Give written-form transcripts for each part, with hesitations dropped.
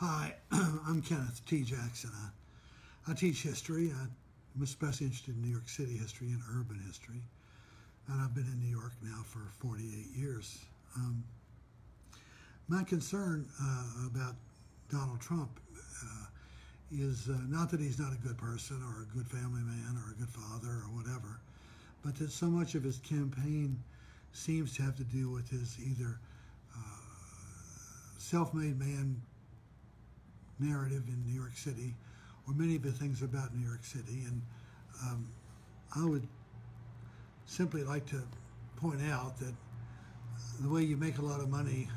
Hi, I'm Kenneth Jackson. I teach history. I'm especially interested in New York City history and urban history. And I've been in New York now for 48 years. My concern about Donald Trump is not that he's not a good person or a good family man or a good father or whatever, but that so much of his campaign seems to have to do with his either self-made man narrative in New York City, or many of the things about New York City. And I would simply like to point out that the way you make a lot of money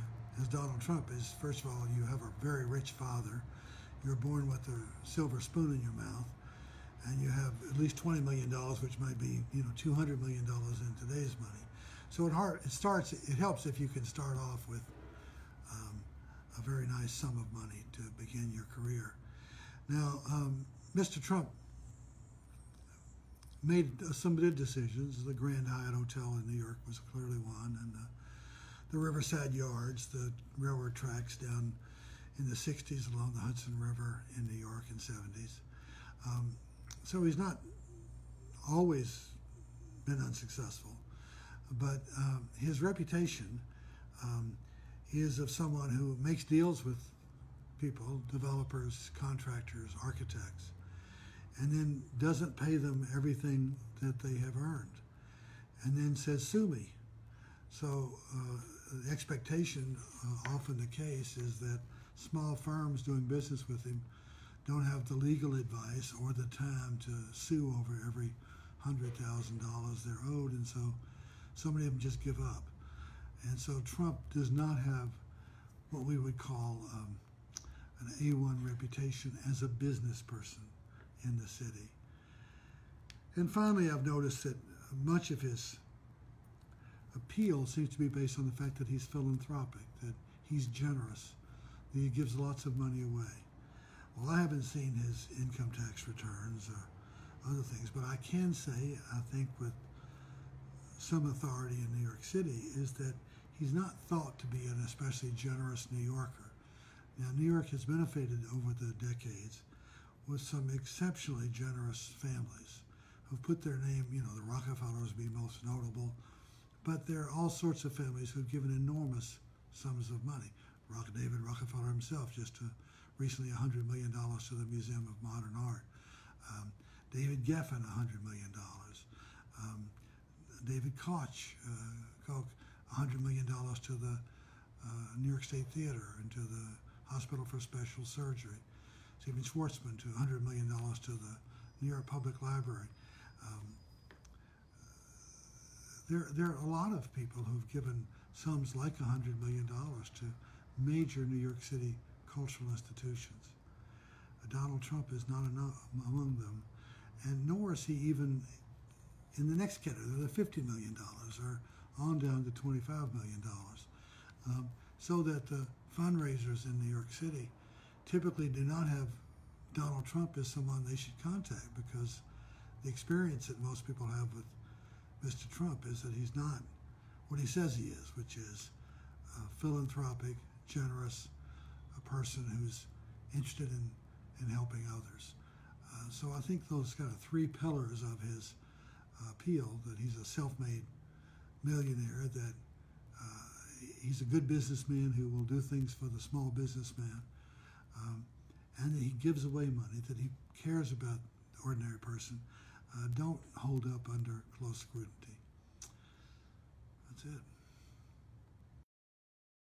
as Donald Trump is, first of all, you have a very rich father. You're born with a silver spoon in your mouth, and you have at least $20 million, which might be, $200 million in today's money. So it helps if you can start off with a very nice sum of money to begin your career. Now, Mr. Trump made some good decisions. The Grand Hyatt Hotel in New York was clearly one, and the Riverside Yards, the railroad tracks down in the 60s along the Hudson River in New York in 70s. So he's not always been unsuccessful, but his reputation is of someone who makes deals with people, developers, contractors, architects, and then doesn't pay them everything that they have earned, and then says, sue me. So the expectation, often the case, is that small firms doing business with him don't have the legal advice or the time to sue over every $100,000 they're owed, and so many of them just give up. And so Trump does not have what we would call an A1 reputation as a business person in the city. And finally, I've noticed that much of his appeal seems to be based on the fact that he's philanthropic, that he's generous, that he gives lots of money away. Well, I haven't seen his income tax returns or other things, but I can say, I think with some authority in New York City, is that he's not thought to be an especially generous New Yorker. Now, New York has benefited over the decades with some exceptionally generous families who've put their name, the Rockefellers being most notable, but there are all sorts of families who've given enormous sums of money. David Rockefeller himself just recently $100 million to the Museum of Modern Art. David Geffen, $100 million. David Koch, $100 million to the New York State Theater and to the Hospital for Special Surgery. Stephen Schwartzman to $100 million to the New York Public Library. There are a lot of people who've given sums like $100 million to major New York City cultural institutions. Donald Trump is not among them, and nor is he even in the next category, the $50 million, or on down to $25 million. So that the fundraisers in New York City typically do not have Donald Trump as someone they should contact, because the experience that most people have with Mr. Trump is that he's not what he says he is, which is philanthropic, generous, a person who's interested in helping others. So I think those kind of three pillars of his appeal, that he's a self-made millionaire, that he's a good businessman who will do things for the small businessman, and that he gives away money, that he cares about the ordinary person, don't hold up under close scrutiny. That's it.